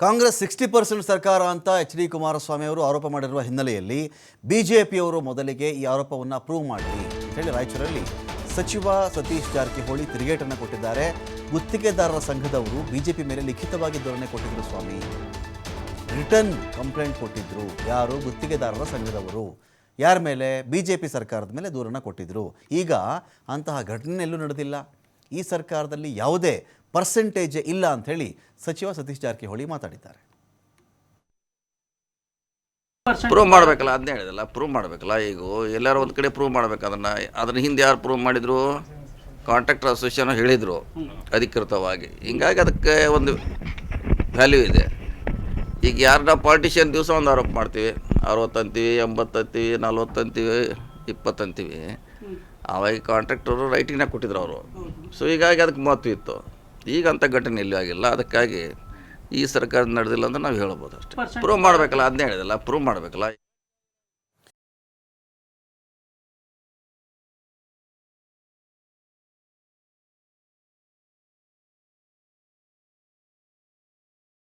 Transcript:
ಕಾಂಗ್ರೆಸ್ 60% ಸರ್ಕಾರ ಅಂತ ಎಚ್.ಡಿ. ಕುಮಾರಸ್ವಾಮಿ ಅವರು ಆರೋಪ ಮಾಡಿರುವ ಹಿನ್ನೆಲೆಯಲ್ಲಿ ಬಿಜೆಪಿಯವರು ಮೊದಲಿಗೆ ಈ ಆರೋಪವನ್ನು ಪ್ರೂವ್ ಮಾಡಲಿ ಅಂತೇಳಿ ರಾಯಚೂರಲ್ಲಿ ಸಚಿವ ಸತೀಶ್ ಜಾರಕಿಹೊಳಿ ತಿರುಗೇಟನ್ನು ಕೊಟ್ಟಿದ್ದಾರೆ. ಗುತ್ತಿಗೆದಾರರ ಸಂಘದವರು ಬಿಜೆಪಿ ಮೇಲೆ ಲಿಖಿತವಾಗಿ ಧೋರಣೆ ಕೊಟ್ಟಿದ್ರು ಸ್ವಾಮಿ. ರಿಟರ್ನ್ ಕಂಪ್ಲೇಂಟ್ ಕೊಟ್ಟಿದ್ರು. ಯಾರು? ಗುತ್ತಿಗೆದಾರರ ಸಂಘದವರು. ಯಾರ ಮೇಲೆ? ಬಿಜೆಪಿ ಸರ್ಕಾರದ ಮೇಲೆ ದೂರನ್ನು ಕೊಟ್ಟಿದ್ರು. ಈಗ ಅಂತಹ ಘಟನೆ ಎಲ್ಲೂ ನಡೆದಿಲ್ಲ. ಈ ಸರ್ಕಾರದಲ್ಲಿ ಯಾವುದೇ ಪರ್ಸೆಂಟೇಜ್ ಇಲ್ಲ ಅಂಥೇಳಿ ಸಚಿವ ಸತೀಶ್ ಜಾರಕಿಹೊಳಿ ಮಾತಾಡಿದ್ದಾರೆ. ಪ್ರೂವ್ ಮಾಡಬೇಕಲ್ಲ, ಅದನ್ನೇ ಹೇಳಿದಲ್ಲ, ಪ್ರೂವ್ ಮಾಡಬೇಕಲ್ಲ. ಈಗ ಎಲ್ಲರೂ ಒಂದು ಕಡೆ ಪ್ರೂವ್ ಮಾಡಬೇಕು. ಅದನ್ನ ಹಿಂದೆ ಯಾರು ಪ್ರೂವ್ ಮಾಡಿದರು? ಕಾಂಟ್ರಾಕ್ಟರ್ ಅಸೋಸಿಯೇಷನ್ ಹೇಳಿದರು ಅಧಿಕೃತವಾಗಿ. ಹಿಂಗಾಗಿ ಅದಕ್ಕೆ ಒಂದು ವ್ಯಾಲ್ಯೂ ಇದೆ. ಈಗ ಯಾರನ್ನ ಪಾಲಿಟಿಷಿಯನ್ ದಿವಸ ಒಂದು ಆರೋಪ ಮಾಡ್ತೀವಿ, 60 ಅಂತೀವಿ, 80 ಅಂತೀವಿ, 40 ಅಂತೀವಿ, 20 ಅಂತೀವಿ. ಅವಾಗ ಕಾಂಟ್ರಾಕ್ಟರು ರೈಟಿಂಗ್ನಾಗ ಕೊಟ್ಟಿದ್ರು ಅವರು. ಸೊ ಹೀಗಾಗಿ ಅದಕ್ಕೆ ಮಹತ್ವ ಇತ್ತು. ಈಗ ಅಂಥ ಘಟನೆ ಎಲ್ಲಿ ಆಗಿಲ್ಲ. ಅದಕ್ಕಾಗಿ ಈ ಸರ್ಕಾರ ನಡೆದಿಲ್ಲ ಅಂತ ನಾವು ಹೇಳ್ಬೋದು ಅಷ್ಟೇ. ಪ್ರೂವ್ ಮಾಡಬೇಕಲ್ಲ, ಅದನ್ನೇ ಹೇಳಿದಲ್ಲ, ಪ್ರೂವ್ ಮಾಡಬೇಕಲ್ಲ.